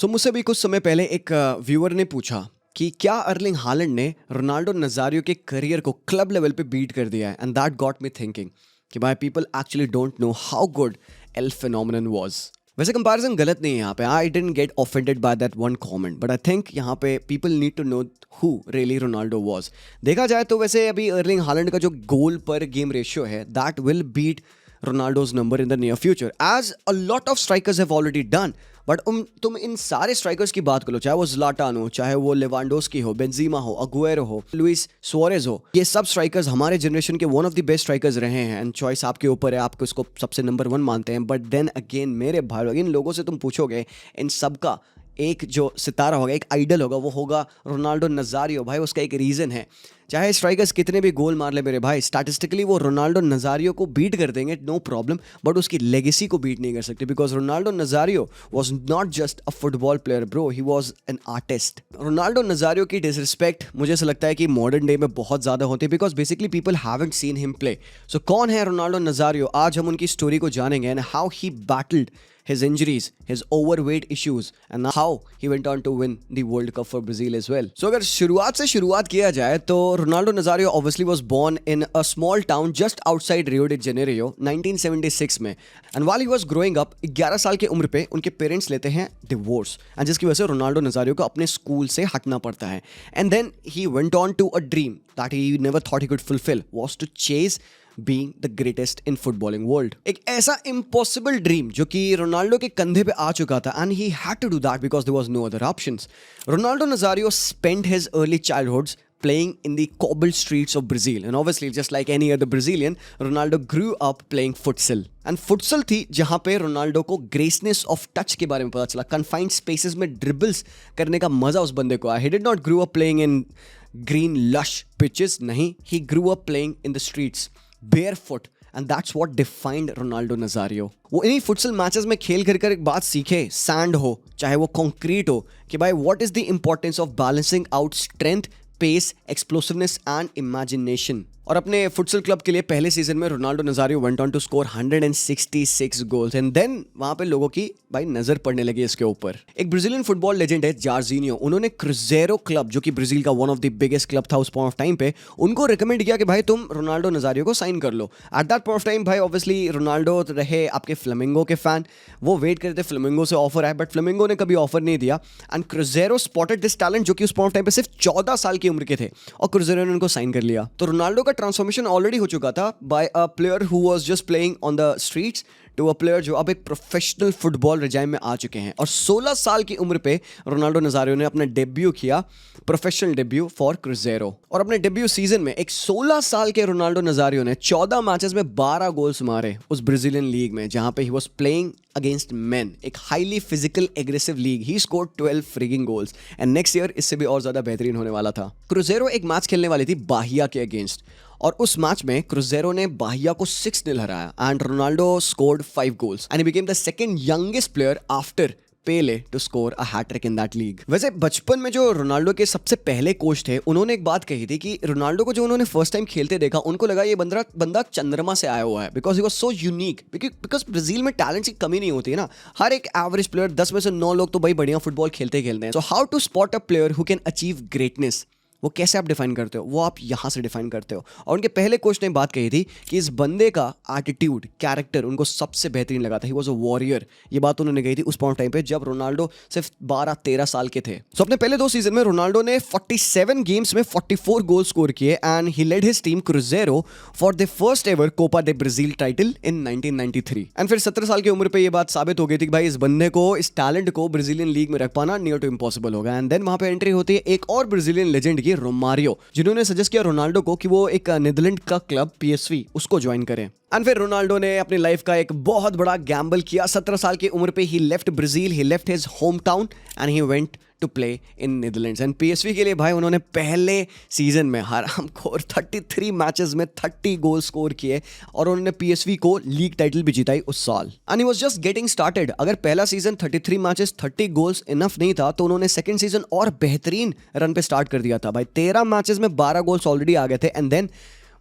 मुझसे भी कुछ समय पहले एक व्यूअर ने पूछा कि क्या अर्लिंग हालैंड ने रोनाल्डो नज़ारियो के करियर को क्लब लेवल पे बीट कर दिया है। And that got me thinking कि भाई people actually don't know how good el phenomenon was. वैसे कंपैरिजन गलत नहीं है यहाँ पे। I didn't get offended by that one comment, but I think यहाँ पे people need to know who really Ronaldo was. देखा जाए तो वैसे अभी अर्लिंग हालैंड का जो गोल पर गेम रेशियो है that will beat Ronaldo's number in the near future, as a lot of strikers have already done. But तुम इन सारे स्ट्राइकर्स की बात करो, चाहे वो ज़्लाटान हो, चाहे वो लेवांडोस्की हो, बेंजीमा हो, अगुएरो हो, लुइस सुआरेज हो, ये सब स्ट्राइकर्स हमारे जनरेशन के one of the best strikers रहे हैं। एंड चॉइस आपके ऊपर है, आप इसको सबसे नंबर 1 मानते हैं। बट देन अगेन मेरे भाई, इन लोगों से तुम पूछोगे, इन सबका एक जो सितारा होगा, एक आइडल होगा, वो होगा रोनाल्डो नज़ारियो। भाई उसका एक रीज़न है, चाहे स्ट्राइकर्स कितने भी गोल मार ले मेरे भाई, स्टैटिस्टिकली वो रोनाल्डो नज़ारियो को बीट कर देंगे, नो प्रॉब्लम, बट उसकी लेगेसी को बीट नहीं कर सकते। Because Ronaldo Nazario was not just a football player bro, he was an artist. Ronaldo Nazario की डिसरिस्पेक्ट मुझे ऐसा लगता है कि मॉडर्न डे में बहुत ज़्यादा होती है, because basically people haven't seen him play. So कौन है रोनाल्डो नज़ारियो, आज हम उनकी स्टोरी को जानेंगे and how he battled his injuries, his overweight issues, and how he went on to win the World Cup for Brazil as well. So अगर शुरुआत किया जाए तो Ronaldo नज़ारियो obviously was born in a small town just outside Rio de Janeiro 1976 में, and while he was growing up 11 साल की उम्र पे उनके पेरेंट्स लेते हैं डिवोर्स, एंड जिसकी वजह से रोनाल्डो नज़ारियो को अपने स्कूल से हटना पड़ता है। And then he went on to a dream that he never thought he could fulfil, was to chase being the greatest in footballing world. एक ऐसा impossible dream जो कि रोनाल्डो के कंधे पे आ चुका था, and he had to do that because there was no other options. Ronaldo Nazario spent his early childhoods playing in the cobbled streets of Brazil, and obviously just like any other Brazilian, Ronaldo grew up playing futsal. And futsal थी जहाँ पे Ronaldo को graceness of touch के बारे में पता चला, confined spaces में ड्रिबल्स करने का मजा उस बंदे को आया। He did not grow up playing in green lush pitches, नहीं, he grew up playing in the streets barefoot, and that's what defined Ronaldo Nazario. वो इन्हीं फुटसल मैचेस में खेल कर एक बात सीखे, सैंड हो चाहे वो कंक्रीट हो, कि भाई what is the importance of balancing out strength, pace, explosiveness and imagination. और अपने फुटसल क्लब के लिए पहले सीजन में Ronaldo Nazario went on to score 166 goals, and then वहां पे लोगों की भाई नजर पड़ने लगी इसके ऊपर। एक ब्राजीलियन फुटबॉल लेजेंड है जार्जिनियो, उन्होंने क्रुजेरो क्लब जो कि ब्राजील का one of the biggest club था उस पॉइंट ऑफ टाइम पे, उनको रिकमेंड किया कि भाई तुम रोनाल्डो नज़ारियो को साइन कर लो। At that point of time भाई ऑब्वियसली रोनाल्डो रहे आपके फ्लेमिंगो के फैन, वो वेट करते फ्लेमिंगो से ऑफर आए, बट फ्लेमिंगो ने कभी ऑफर नहीं दिया। एंड क्रुजेरो स्पॉटेड दिस टैलेंट जो कि उस पॉइंट ऑफ टाइम पे सिर्फ 14 साल की उम्र के थे, और क्रुजेरो ने उनको साइन कर लिया। तो रोनाल्डो का ट्रांसफॉर्मेशन ऑलरेडी हो चुका था by a player who was just playing on the streets to a player जो अब एक प्रोफेशनल फुटबॉल रिजाइम में आ चुके हैं। और 16 साल की उम्र पे रोनाल्डो नज़ारियो ने अपना डेब्यू किया, प्रोफेशनल डेब्यू फॉर क्रुजेरो। और अपने डेब्यू सीजन में एक 16 साल के रोनाल्डो नज़ारियो ने 14 मैचेस में 12 गोल्स मारे उस ब्राजीलियन लीग में, जहां पे he was playing against men, एक highly physical aggressive league. He scored 12 freaking goals, and next year इससे भी और ज्यादा बेहतरीन होने वाला था। क्रुजेरो एक मैच खेलने वाली थी बाहिया के अगेंस्ट, और उस मैच में क्रुजेरो ने बाहिया को 6-0 हराया, and Ronaldo scored 5 goals, and he became the second youngest player after Pele to score a hat-trick in that league. वैसे बचपन में जो रोनाल्डो के सबसे पहले कोच थे, उन्होंने एक बात कही थी कि रोनाल्डो को जो उन्होंने फर्स्ट टाइम खेलते देखा, उनको लगा ये बंदा चंद्रमा से आया हुआ है, because he was so unique. Because Brazil में टैलेंट की कमी नहीं होती है ना, हर एक एवरेज प्लेयर 10 में से 9 लोग तो भाई बढ़िया फुटबॉल खेलते हैं। So how to spot a player who can achieve greatness, वो कैसे आप डिफाइन करते हो, वो आप यहाँ से डिफाइन करते हो। और उनके पहले कोच ने बात कही थी कि इस बंदे का एटीट्यूड, कैरेक्टर उनको सबसे बेहतरीन लगा था। ही वाज अ वॉरियर, ये बात उन्होंने कही थी उस पॉइंट टाइम पे जब रोनाल्डो सिर्फ 12-13 साल के थे। सो अपने पहले 2 सीजन में रोनाल्डो ने 47 गेम्स में 44 गोल स्कोर किए, and he led his team Cruzeiro for the first ever Copa de Brazil title in 1993। And फिर 17 साल की उम्र पे ये बात साबित हो गई थी कि भाई इस बंदे को, इस टैलेंट को ब्राजीलियन लीग में रख पाना नियर टू इम्पॉसिबल होगा। एंड देन वहां पे एंट्री होती है एक और ब्राजीलियन लेजेंड की, रोमारियो, जिन्होंने सजेस्ट किया रोनाल्डो को कि वो एक नीदरलैंड का क्लब PSV उसको ज्वाइन करें। एंड फिर रोनाल्डो ने अपनी लाइफ का एक बहुत बड़ा गैम्बल किया। 17 साल की उम्र पे he left Brazil, he left his home town, and he went to play in Netherlands. And PSV के लिए भाई उन्होंने पहले सीजन में हरामखोर 33 मैचेस में 30 गोल स्कोर किए, और उन्होंने PSV को लीग टाइटल भी जिताई उस साल। And he was just getting started. अगर पहला सीजन 33 मैचेस 30 गोल्स इनफ नहीं था, तो उन्होंने सेकंड सीजन और बेहतरीन रन पे स्टार्ट कर दिया था भाई। 13 मैचेस में 12 गोल्स ऑलरेडी आ गए थे, and then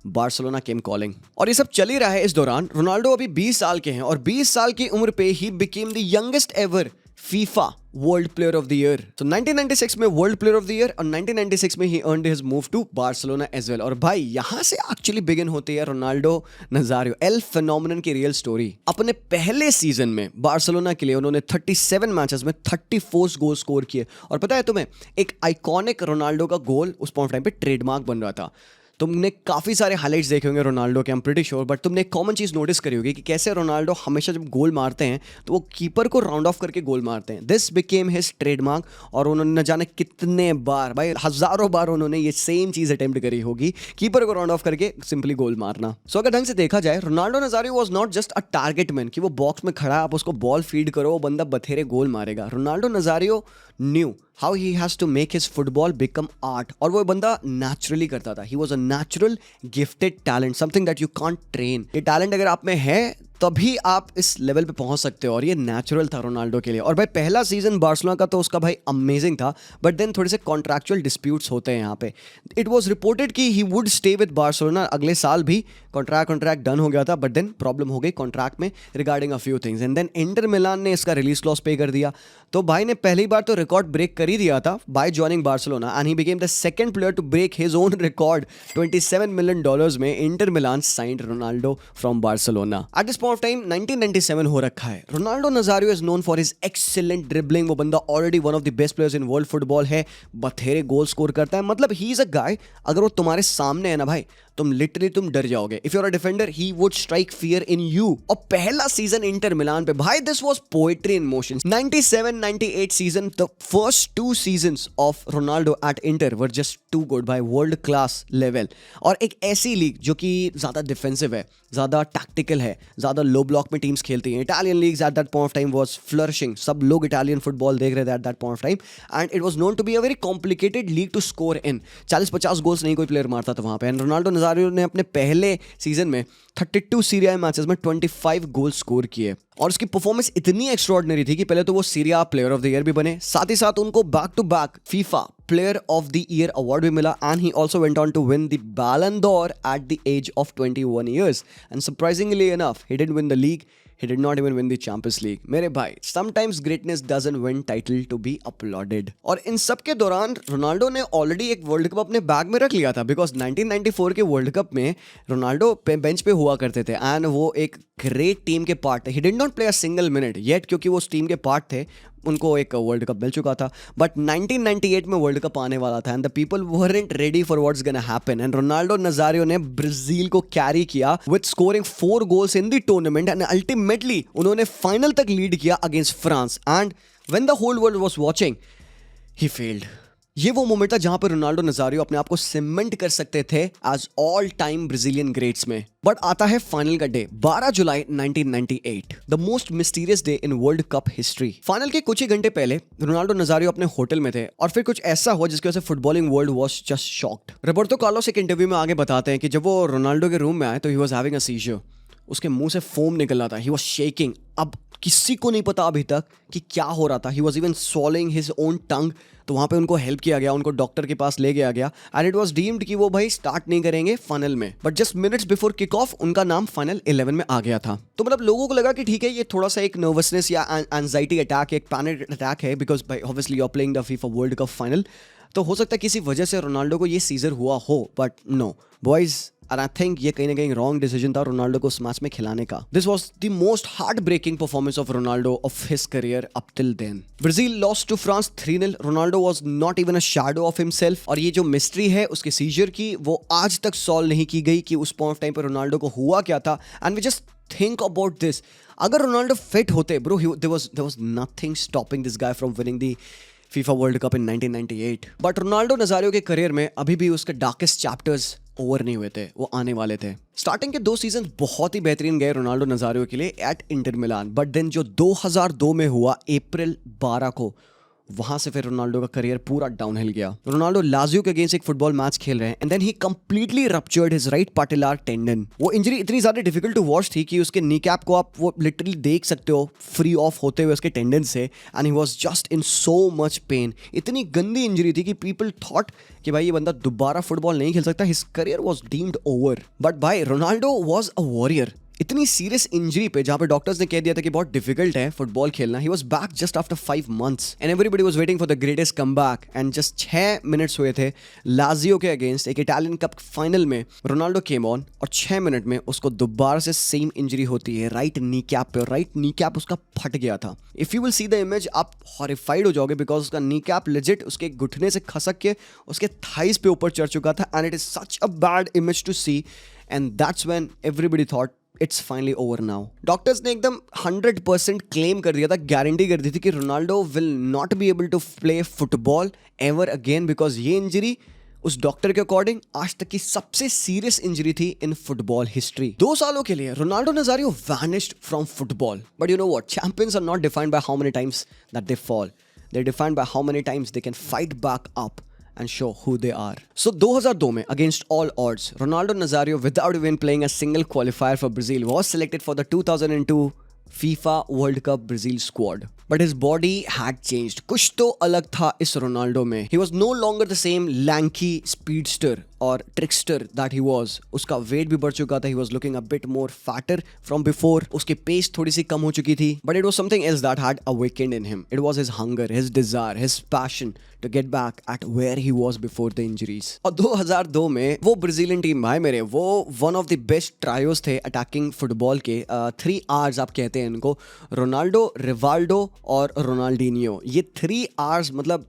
Barcelona came calling. और ये सब चल ही रहा है इस दौरान। रोनाल्डो अभी 20 साल के हैं, और 20 साल की उम्र पे he became the youngest ever FIFA world player of the year. तो 1996 में world player of the year और 1996 में ही earned his move to Barcelona as well. और भाई यहां से एक्चुअली बिगिन होती है रोनाल्डो नजारियो एल फेनोमेनन की रियल स्टोरी। अपने पहले सीजन में बार्सिलोना के लिए उन्होंने 37 मैचेस में 34 गोल स्कोर किए। और पता है तुम्हें, एक आइकॉनिक रोनाल्डो का गोल उस पॉइंट टाइम पे ट्रेडमार्क बन रहा था। तुमने काफ़ी सारे हाइलाइट्स देखे होंगे रोनाल्डो के, I am pretty sure, but तुमने एक कॉमन चीज़ नोटिस करी होगी कि कैसे रोनाल्डो हमेशा जब गोल मारते हैं तो वो कीपर को राउंड ऑफ करके गोल मारते हैं। This became his trademark. और उन्होंने न जाने कितने बार, भाई हज़ारों बार उन्होंने ये सेम चीज़ अटेम्प्ट करी होगी, कीपर को राउंड ऑफ करके सिंपली गोल मारना। सो अगर ढंग से देखा जाए, Ronaldo नजारियो was not just a target man कि वो बॉक्स में खड़ा है, आप उसको बॉल फीड करो, वो बंदा बथेरे गोल मारेगा। Ronaldo नजारियो new how he has to make his football become art, और वो बंदा naturally करता था। he was a natural gifted talent, something that you can't train। ये talent अगर आप में है तभी आप इस लेवल पे पहुंच सकते हो, और ये नेचुरल था रोनाल्डो के लिए। और भाई पहला सीजन बार्सिलोना का तो उसका भाई अमेजिंग था, बट देन थोड़े से कॉन्ट्रैक्चुअल डिस्प्यूट्स होते हैं यहाँ पे। इट वाज रिपोर्टेड कि he would stay with Barcelona, अगले साल भी कॉन्ट्रैक्ट डन हो गया था, बट देन प्रॉब्लम हो गई कॉन्ट्रैक्ट में regarding a few things, and then Inter Milan ने इसका रिलीज क्लॉज पे कर दिया। तो भाई ने पहली बार तो रिकॉर्ड ब्रेक कर ही दिया था by joining Barcelona, and he became the second player to break his own record. $27 million में Inter Milan signed Ronaldo from Barcelona. At this point of time 1997 हो रखा है। Ronaldo Nazario is known for his excellent dribbling. वो बंदा already one of the best players in world football है, बथेरे goal score करता है। मतलब ही इज अ गाय, अगर वो तुम्हारे सामने है ना भाई, तुम लिटरली तुम डर जाओगे। If you are a defender he would strike fear in you. और पहला सीजन इंटर मिलान पे भाई, this was poetry in motion. 97-98 season, the first 2 seasons of Ronaldo at Inter were just too good भाई, world class level. और एक ऐसी league जो कि ज्यादा डिफेंसिव है, ज्यादा टैक्टिकल है, ज्यादा लो ब्लॉक में टीम्स खेलती हैं। Italian leagues at that point of time was flourishing, सब लोग इटालियन फुटबॉल देख रहे थे at that point of time, and it was known to be a very complicated league to score in. 40-50 goals नहीं कोई player मारता था वहां पे, एंड रोनाल्डो नजारियो ने अपने पहले सीजन में 32 सीरिया मैचेस में 25 गोल स्कोर किए। और उसकी परफॉर्मेंस इतनी एक्स्ट्राऑर्डिनरी थी कि पहले तो वो Serie A player of the year भी बने, साथ ही साथ उनको back to back FIFA player of the year award भी मिला, and he also went on to win the Ballon d'Or at the age of 21 years। And surprisingly enough he didn't win the league, he did not even win the Champions League। मेरे भाई, sometimes greatness doesn't win title to be applauded। और इन सब के दौरान Ronaldo ने already एक world cup अपने bag में रख लिया था, बिकॉज 1994 के वर्ल्ड कप में रोनाल्डो बेंच पे हुआ करते थे, एंड वो एक ग्रेट टीम के पार्ट थे। ही did not play a single minute yet, क्योंकि वो उस टीम के पार्ट थे, उनको एक वर्ल्ड कप मिल चुका था। बट 1998 में वर्ल्ड कप आने वाला था, and the people weren't ready for what's gonna happen, and Ronaldo Nazario ने ब्राजील को कैरी किया with scoring 4 goals in the tournament, and ultimately उन्होंने फाइनल तक लीड किया against France. And when the whole world was watching, he failed. ये वो moment था जहां पर रोनाल्डो नजारियो अपने आप को सीमेंट कर सकते थे as all time Brazilian greats में। बट आता है फाइनल का डे, 12 जुलाई 1998, the most mysterious day in world cup history. Final के कुछ ही घंटे पहले रोनाल्डो नजारियो अपने होटल में थे, और फिर कुछ ऐसा हुआ जिसकी वजह से footballing world was just shocked. Roberto Carlos एक इंटरव्यू में आगे बताते हैं कि जब वो रोनाल्डो के रूम में आए तो he was having a seizure. उसके मुंह से फोम निकल रहा था, ही वाज शेकिंग। अब किसी को नहीं पता अभी तक कि क्या हो रहा था। He was even swallowing his own tongue. तो वहाँ पे उनको हेल्प किया गया, उनको डॉक्टर के पास ले गया गया, एंड इट वाज डीम्ड कि वो भाई स्टार्ट नहीं करेंगे फाइनल में। But just minutes before kick off उनका नाम फाइनल 11 में आ गया था। तो मतलब लोगों को लगा कि ठीक है, ये थोड़ा सा एक नर्वसनेस या एंजाइटी अटैक, एक पैनिक अटैक है, बिकॉज भाई obviously you are playing the FIFA world cup final. तो हो सकता है किसी वजह से रोनाल्डो को ये सीजर हुआ हो, but no boys, and I think ये कहीं ना कहीं रॉन्ग डिसीजन था रोनाल्डो को उस मैच में खिलाने का। This was the most heart breaking performance of Ronaldo of his career up till then. Brazil lost to France 3-0। Ronaldo was not even a shadow of himself, और ये जो mystery है उसके सीजर की, वो आज तक सॉल्व नहीं की गई कि उस पॉइंट ऑफ टाइम पर रोनाल्डो को हुआ क्या था। And we just think about this, अगर रोनाल्डो फिट होते bro, there was nothing stopping this guy from winning the FIFA world cup in 1998। But Ronaldo Nazario के करियर में अभी भी उसके डार्केस्ट चैप्टर्स ओवर नहीं हुए थे, वो आने वाले थे। स्टार्टिंग के 2 सीजन बहुत ही बेहतरीन गए रोनाल्डो नजारियो के लिए at Inter Milan, but then जो 2002 में हुआ अप्रैल 12 को, वहां से फिर रोनाल्डो का करियर पूरा डाउनहिल गया। रोनाल्डो लाजियो के अगेंस्ट एक फुटबॉल मैच खेल रहे हैं, and then he completely ruptured his right patellar tendon. वो इंजरी इतनी ज्यादा डिफिकल्ट टू वॉच थी कि उसके नी कैप को आप वो लिटरली देख सकते हो फ्री ऑफ होते हुए उसके टेंडन से, and he was just in so much pain. इतनी गंदी इंजरी थी कि पीपल थॉट कि भाई ये बंदा दोबारा फुटबॉल नहीं खेल सकता, his career was deemed over. But भाई रोनाल्डो वाज अ वॉरियर। इतनी सीरियस इंजरी पे जहां पे डॉक्टर्स ने कह दिया था कि बहुत डिफिकल्ट है फुटबॉल खेलना, he was back just after 5 months and everybody was waiting for the greatest comeback and just 6 minutes हुए थे लाजियो के अगेंस्ट एक इटालियन कप फाइनल में। रोनाल्डो केम ऑन और 6 मिनट में उसको दोबारा से सेम इंजरी होती है राइट नी कैप पे, और राइट नी कैप उसका फट गया था। If you will see the image आप हॉरिफाइड हो जाओगे बिकॉज उसका नी कैप लेजिट उसके घुटने से खसक के उसके थाइस पे ऊपर चढ़ चुका था and it is such a bad image to see and that's when everybody thought it's finally over now. Doctors ने एकदम 100% क्लेम कर दिया था, गारंटी कर दी थी कि Ronaldo will not be able to play football ever again because ये इंजरी उस डॉक्टर के अकॉर्डिंग आज तक की सबसे सीरियस इंजरी थी इन फुटबॉल हिस्ट्री। 2 सालों के लिए Ronaldo Nazario vanished from football, but you know what, champions are not defined by how many times that they fall, they are defined by how many times they can fight back up and show who they are. So 2002 में against all odds, Ronaldo Nazario without even playing a single qualifier for Brazil was selected for the 2002 FIFA World Cup Brazil squad. But his body had changed. कुछ तो अलग था इस Ronaldo में. He was no longer the same lanky speedster और trickster that he was. उसका weight भी बढ़ चुका था. He was looking a bit more fatter from before. उसकी pace थोड़ी सी कम हो चुकी थी. But it was something else that had awakened in him. It was his hunger, his desire, his passion to get back at where he was before the injuries. और 2002 में वो Brazilian team भाई मेरे, वो one of the best trios थे attacking football के. 3 R's आप कहते हैं इनको, रोनाल्डो, रिवाल्डो और रोनाल्डिनियो. ये 3 R's मतलब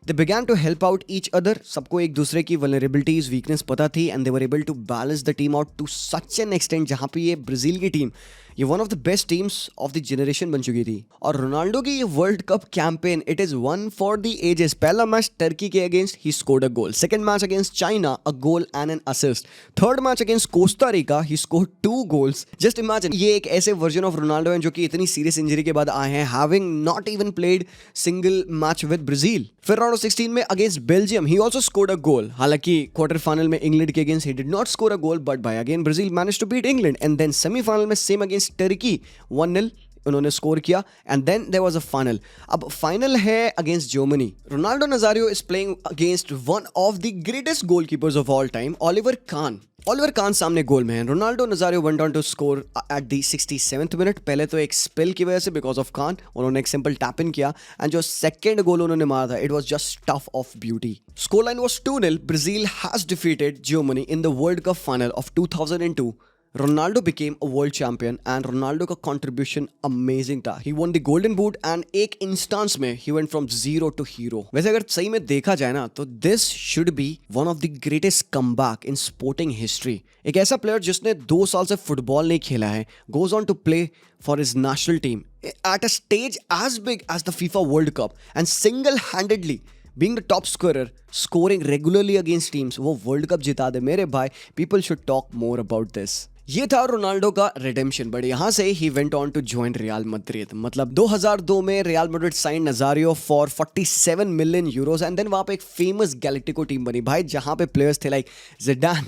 they began to help out each other. सबको एक दूसरे की vulnerabilities, weakness पता थी and they were able to balance the team out to such an extent जहाँ पे ये ब्राज़ील की टीम ये one of the best teams of the generation बन चुकी थी. और रोनाल्डो की ये world cup campaign it is one for the ages. पहला मैच टर्की के against he scored a goal, second match against China a goal and an assist, third match against Costa Rica he scored 2 goals. Just imagine, ये एक ऐसे version of Ronaldo है जो कि इतनी serious injury के बाद आए हैं, having not even played single match with Brazil. फिर राउंड ऑफ 16 में against Belgium he also scored a goal. हालांकि क्वार्टर फाइनल में इंग्लैंड के against he did not score a goal, but by again Brazil managed to beat England. And then semifinal में same against Turkey 1-0 उन्होंने score किया and then there was a final. अब final है against Germany. Ronaldo Nazario is playing against one of the greatest goalkeepers of all time, Oliver Kahn. Oliver Kahn सामने goal में है. Ronaldo Nazario went on to score at the 67th minute. पहले तो एक spell की वजह से because of कान उन्होंने एक सिंपल टैप इन किया एंड जो सेकंड गोल उन्होंने मारा था it was just stuff of beauty. Score line was 2-0. Brazil has defeated Germany in the world cup final of 2002. Ronaldo became a world champion and Ronaldo का contribution amazing था. He won the golden boot and एक instance में he went from zero to hero. वैसे अगर सही में देखा जाए ना तो this should be one of the greatest comeback in sporting history. एक ऐसा प्लेयर जिसने 2 साल से फुटबॉल नहीं खेला है goes on to play for his national team at a stage as big as the FIFA World Cup and single-handedly being the top scorer, scoring regularly against teams, वो world cup जिता दे मेरे भाई. People should talk more about this. ये था Ronaldo का redemption, but यहाँ से he went on to join Real Madrid. मतलब 2002 में Real Madrid sign Nazario for 47 million euros and then वहाँ पे एक फेमस गैलेक्टिको टीम बनी भाई, जहाँ पे प्लेयर्स थे like Zidane,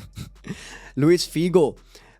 Luis Figo,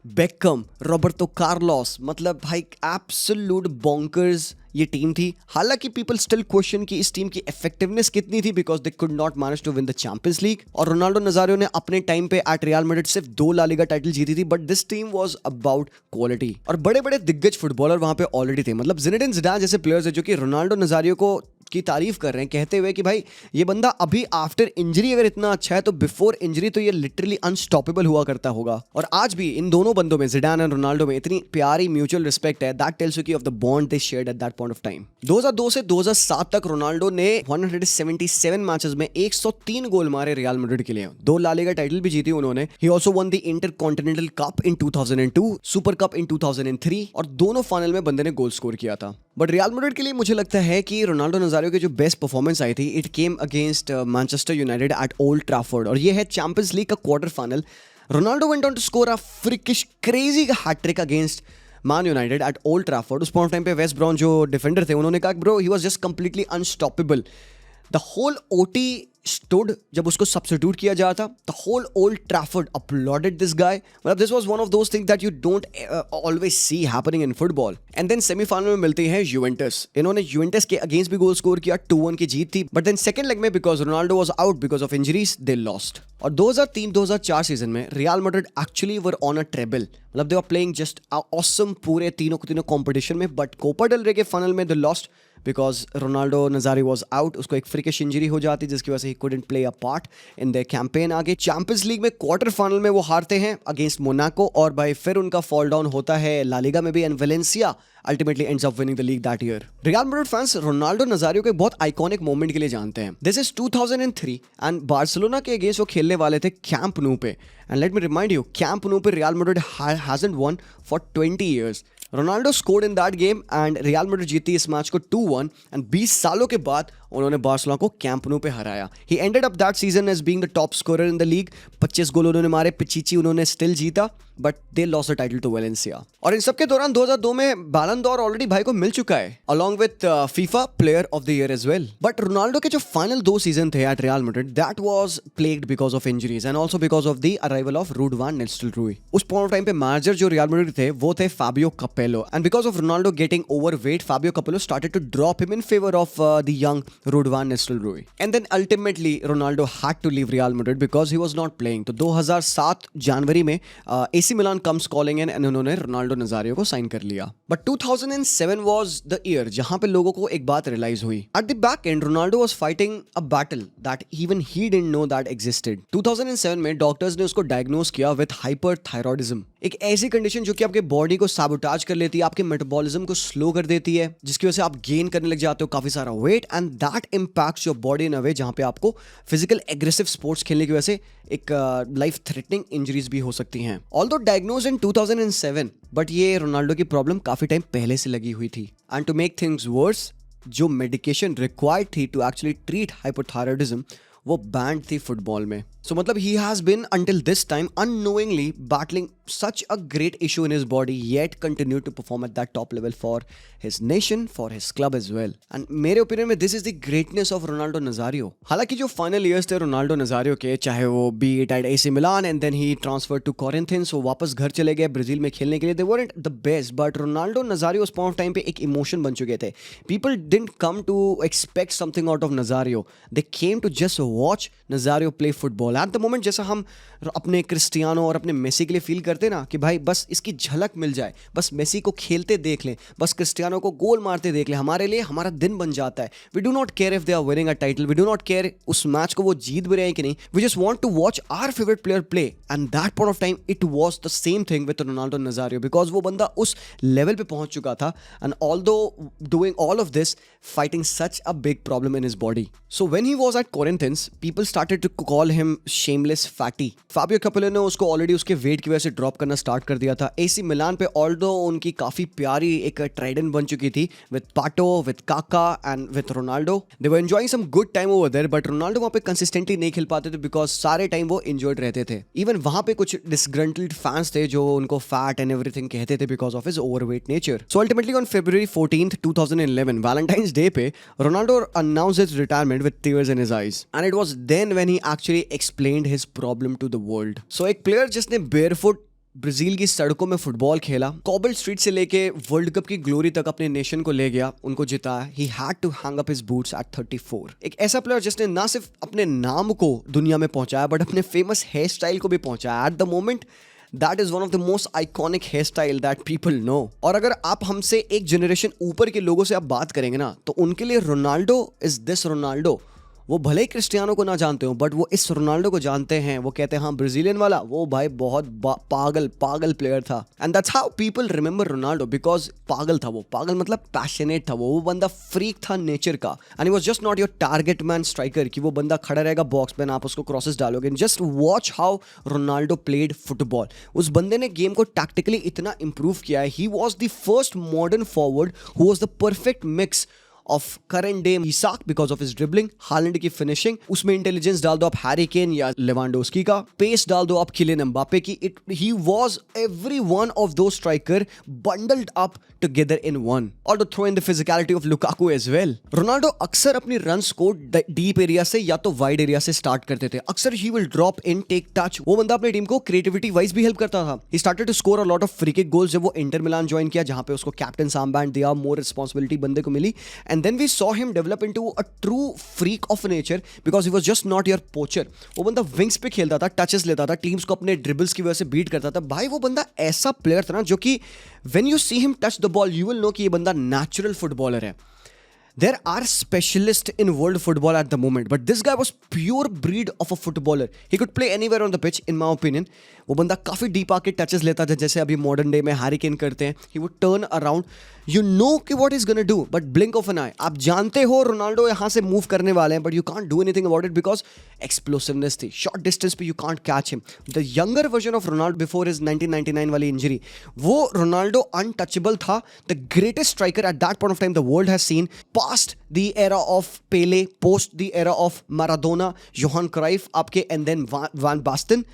Beckham, Roberto Carlos. मतलब भाई एब्सोल्यूट बॉन्कर्स ये टीम थी. हालांकि पीपल स्टिल क्वेश्चन कि इस टीम की इफेक्टिवनेस कितनी थी because they could not manage to win the Champions League. और रोनाल्डो नजारियो ने अपने टाइम पे एट रियल मैड्रिड सिर्फ 2 ला लीगा टाइटल जीती थी, but this team was about quality. और बड़े बड़े दिग्गज फुटबॉलर वहां पे ऑलरेडी थे. मतलब जिनेडिन जिडान जैसे प्लेयर्स है जो कि रोनाल्डो नजारियो को की तारीफ कर रहे हैं, कहते हुए कि भाई ये बंदा अभी आफ्टर इंजरी अगर इतना अच्छा है तो बिफोर इंजरी तो ये लिटरली अनस्टॉपेबल हुआ करता होगा. और आज भी इन दोनों बंदों में, जिडान एंड रोनाल्डो में, इतनी प्यारी म्यूचुअल रिस्पेक्ट है. दैट टेल्स यू की of the bond they shared eight that point of time. 2002 से 2007 तक रोनाल्डो ने 177 मैचेस में 103 गोल मारे रियल मैड्रिड के लिए. 2 ला लीगा टाइटल भी जीती उन्होंने. He also won the intercontinental cup in 2002, super cup in 2003 और दोनों फाइनल में बंदे ने गोल स्कोर किया था. बट रियल मैड्रिड के लिए मुझे लगता है कि रोनाल्डो नजारियो की जो बेस्ट परफॉर्मेंस आई थी it came against Manchester United at Old Trafford. और ये है चैंपियंस लीग का quarter final. Ronaldo went on to score a freakish crazy hat-trick against Man United at Old Trafford. उस पॉइंट टाइम पे Wes Brown जो defender थे उन्होंने कहा bro he was just completely unstoppable. The whole OT stood जब उसको substitute किया जा था, the whole Old Trafford applauded this guy. मतलब this was one of those things that you don't always see happening in football. And then semi-final में मिलती है Juventus. इन्होंने यूवेंटस के अगेंस्ट भी गोल स्कोर किया, 2-1 की जीत थी. But then second leg में because Ronaldo was out because of injuries, they lost. और 2003-2004 सीजन में Real Madrid actually were on a treble. मतलब they were playing just awesome पूरे तीनों कंपटीशन में, बट कोपा डेल रे के फाइनल में they lost because Ronaldo Nazario was out. उसको एक फ्रिकिश इंजरी हो जाती जिसकी वजह से he couldn't play a part in their campaign. आगे चैंपियंस लीग में क्वार्टर फाइनल में वो हारते हैं अगेंस्ट मोनाको, और भाई फिर उनका फॉल डाउन होता है ला लीगा में भी, and Valencia ultimately ends up winning the league that year. Real Madrid fans Ronaldo Nazario के बहुत आइकॉनिक मोमेंट के लिए जानते हैं. This is 2003 and बार्सिलोना के अगेंस्ट वो खेलने वाले थे कैंप न्यू पे. And let me remind you, camp Nou पे Real Madrid hasn't won for 20 years. Ronaldo scored in that game and real Madrid जीती इस मैच को 2-1 एंड 20 सालों के बाद उन्होंने बार्सिलोना को कैंप न्यू पे हराया. He ended up that season as being the top scorer in the league. 25 goal उन्होंने मारे, पिचिची उन्होंने स्टिल जीता, but they lost the title to Valencia. और इन सबके दौरान 2002 में बैलन डोर ऑलरेडी भाई को मिल चुका है along with FIFA player of the year as well. But Ronaldo के जो फाइनल 2 सीजन थे at Real Madrid, that was plagued because of injuries and also because of the arrival of Ruud van Nistelrooy. उस point of time पे manager जो Real Madrid थे वो थे Fabio Capello, and because of Ronaldo getting overweight, Fabio Capello started to drop him in favor of the young Ruud van Nistelrooy. And then ultimately Ronaldo had to leave Real Madrid because he was not playing. तो 2007 जनवरी में AC Milan comes calling in and उन्होंने Ronaldo Nazario को sign कर लिया. But 2007 was the year जहां पे लोगों को एक बात रियलाइज हुई. At the back end Ronaldo was fighting a battle that even he didn't know that existed. 2007 में डॉक्टर्स ने उसको डायग्नोज किया with hyperthyroidism. एक ऐसी कंडीशन जो कि आपके बॉडी को साबोटाज कर लेती है, आपके मेटाबॉलिज्म को स्लो कर देती है, जिसकी वजह से आप गेन करने लग जाते हो काफी सारा weight, and that impacts your body in a way जहां पे आपको फिजिकल एग्रेसिव स्पोर्ट्स खेलने की वजह से एक लाइफ थ्रेटनिंग इंजरीज भी हो सकती हैं. ऑल्दो डायग्नोज इन 2007, बट ये रोनाल्डो की प्रॉब्लम काफी टाइम पहले से लगी हुई थी. And to make things worse, जो मेडिकेशन रिक्वायर्ड थी टू एक्चुअली ट्रीट हाइपोथायराइडिज्म वो बैंड थी फुटबॉल में. So matlab he has been until this time unknowingly battling such a great issue in his body, yet continued to perform at that top level for his nation, for his club as well. And मेरे opinion में this is the greatness of Ronaldo Nazario. हालांकि जो final years थे Ronaldo Nazario के, चाहे वो be it at AC Milan and then he transferred to Corinthians, वो वापस घर चले गए ब्राजील में खेलने के लिए, they weren't the best, but Ronaldo Nazario उस पॉइंट ऑफ टाइम पे एक इमोशन बन चुके थे. People didn't come to expect something out of Nazario. They came to just watch Nazario play football. At the moment जैसा हम अपने Cristiano और अपने मेसी के लिए फील करते ना कि भाई बस इसकी झलक मिल जाए, बस मेसी को खेलते देख लें, बस क्रिस्टियानो को गोल मारते देख लें, हमारे लिए हमारा दिन बन जाता है. We do not care if they are winning a title, we do not care उस मैच को वो जीत भी रहे हैं कि नहीं, we just want to watch our favourite player play. And that point of time it was the same thing with Ronaldo Nazario, because वो बंदा उस लेवल पे पहुंच चुका था, and although doing all of this fighting such a big problem in his body. So when he was at Corinthians, people started to call him shameless fatty. Fabio Capello ने उसको already उसके wait की वजह से drop करना start कर दिया था. AC मिलान पे ऑल्दो उनकी काफी प्यारी एक ट्राइडेंट बन चुकी थी with Pato, with Kaká and with Ronaldo. They were enjoying some good time over there, but Ronaldo वहाँ पे कंसिस्टेंटली नहीं खेल पाते थे because सारे टाइम वो इंजर्ड रहते थे. इवन वहाँ पे कुछ disgruntled fans थे जो उनको fat and everything कहते थे because of his overweight nature. So ultimately on February 14th, 2011, Valentine's Day पे Ronaldo announced his retirement with tears in his eyes, and it was then when he actually explained his problem to the world. So एक player जिसने barefoot Brazil की सड़कों में football खेला, cobble street से लेके world cup की glory तक अपने नेशन को ले गया, उनको जिताया. He had to hang up his boots at 34. एक ऐसा प्लेयर जिसने ना सिर्फ अपने नाम को दुनिया में पहुंचाया बट अपने फेमस हेयर स्टाइल को भी पहुंचाया. At the moment That is one of the most iconic hairstyle that people know. और अगर आप हमसे एक जनरेशन ऊपर के लोगों से आप बात करेंगे ना, तो उनके लिए रोनाल्डो इज दिस रोनाल्डो. वो भले ही क्रिस्टियानो को ना जानते हो, बट वो इस रोनाल्डो को जानते हैं. वो कहते हैं हाँ ब्राजीलियन वाला, वो भाई बहुत पागल प्लेयर था. And that's how people remember Ronaldo, because पागल था वो. पागल मतलब पैशनेट था वो बंदा फ्रीक था नेचर का. And he was just not your target man striker कि वो बंदा खड़ा रहेगा बॉक्स में, आप उसको क्रॉसेस डालोगे. Just watch how Ronaldo played football. उस बंदे ने गेम को टैक्टिकली इतना इंप्रूव किया है. He was the first modern forward who was the perfect mix of current day Isak because of his dribbling, Haaland की finishing, उसमें intelligence डाल दो आप Harry Kane या Lewandowski का, pace डाल दो आप Kylian Mbappe की. He was every one of those striker bundled up together in one. Also throw in the physicality of Lukaku as well. Ronaldo अक्सर अपनी runs को deep area से या तो wide area से start करते थे. अक्सर he will drop in, take touch. वो बंदा अपनी टीम को creativity wise भी help करता था. He started to score a lot of free kick goals जब वो इंटर मिलान ज्वाइन किया, जहां पे उसको कैप्टन आर्मबैंड दिया, मोर रिस्पांसिबिलिटी बंदे को मिली. And then we saw him develop into a true freak of nature because he was just not your poacher. वो बंदा विंग्स पे खेलता था, टचेस लेता था, टीम्स को अपने ड्रिबल्स की वजह से बीट करता था. भाई वो बंदा ऐसा प्लेयर था ना जो कि when you see him touch the ball you will know कि ये बंदा नेचुरल फुटबॉलर है. There are specialists in world football at the moment, but this guy was pure breed of a footballer. He could play anywhere on the pitch, in my opinion. वो बंदा काफी deep आके touches लेता था, जैसे अभी modern day में Harry Kane करते हैं. He would turn around. You know कि what he's gonna do, but blink of an eye. आप जानते हो रोनाल्डो यहाँ से मूव करने वाले हैं, but you can't do anything about it because explosiveness थी. Short distance पे you can't catch him. The younger version of Ronaldo before his 1999 वाली injury, वो रोनाल्डो untouchable था. The greatest striker at that point of time the world has seen. Past the era of Pele, post the era of Maradona, Johan Cruyff आपके, and then Van Basten.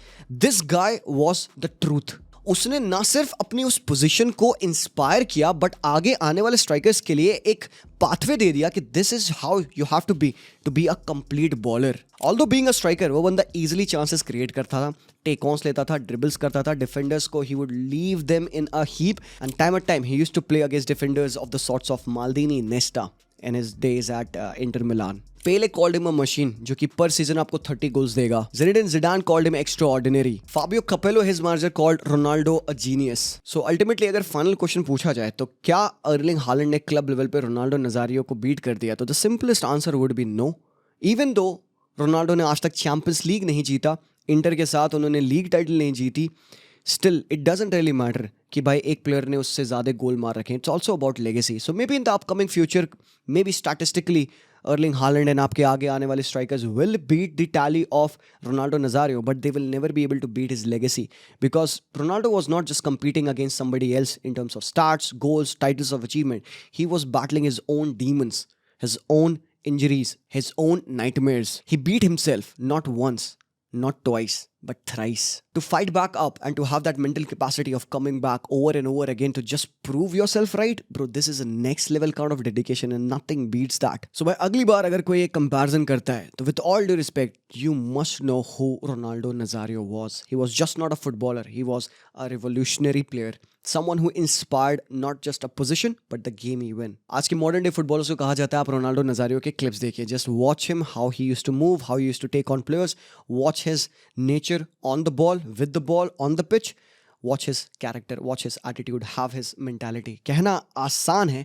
This guy was the truth. उसने ना सिर्फ अपनी उस position को inspire किया but आगे आने वाले स्ट्राइकर्स के लिए एक पाथवे दे दिया कि this is how you have to be a complete baller. Although being a striker वो बंदा इजीली चांसेस क्रिएट करता था, टेक ऑन्स लेता था, ड्रिबल्स करता था, डिफेंडर्स को he would leave them in a heap. And time at time he used to play against defenders of the sorts of Maldini, Nesta in his days at Inter Milan. Pele called him a machine जो कि पर season आपको 30 goals देगा. Zinedine Zidane called him extraordinary. Fabio Capello, his manager, called Ronaldo a genius. So ultimately अगर final question पूछा जाए तो क्या अर्लिंग हालैंड ने क्लब लेवल पे रोनाल्डो नजारियो को बीट कर दिया, तो the simplest answer would be no. Even though Ronaldo ने आज तक चैंपियंस लीग नहीं जीता, इंटर के साथ उन्होंने लीग टाइटल नहीं जीती, still it doesn't really matter कि भाई एक प्लेयर ने उससे ज़्यादा गोल मार रखे हैं. It's also about legacy. So maybe in the upcoming future, maybe statistically Erling Haaland and आपके आगे आने वाले strikers will beat the tally of Ronaldo Nazario, but they will never be able to beat his legacy because Ronaldo was not just competing against somebody else in terms of stats, goals, titles of achievement. He was battling his own demons, his own injuries, his own nightmares. He beat himself not once, not twice, but thrice. To fight back up and to have that mental capacity of coming back over and over again to just prove yourself right, bro, this is a next level kind of dedication and nothing beats that. So भाई अगली बार अगर कोई एक comparison करता है तो with all due respect, you must know who Ronaldo Nazario was. He was just not a footballer. He was a revolutionary player. Someone who inspired not just a position but the game he win. आज के modern day footballers को कहा जाता है आप Ronaldo Nazario के clips देखिए. Just watch him, how he used to move, how he used to take on players. Watch his nature on the ball, with the ball, on the pitch. Watch his character, watch his attitude, have his mentality. कहना आसान है,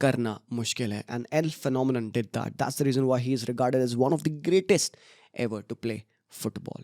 करना मुश्किल है. And El Phenomenon did that. That's the reason why he is regarded as one of the greatest ever to play football.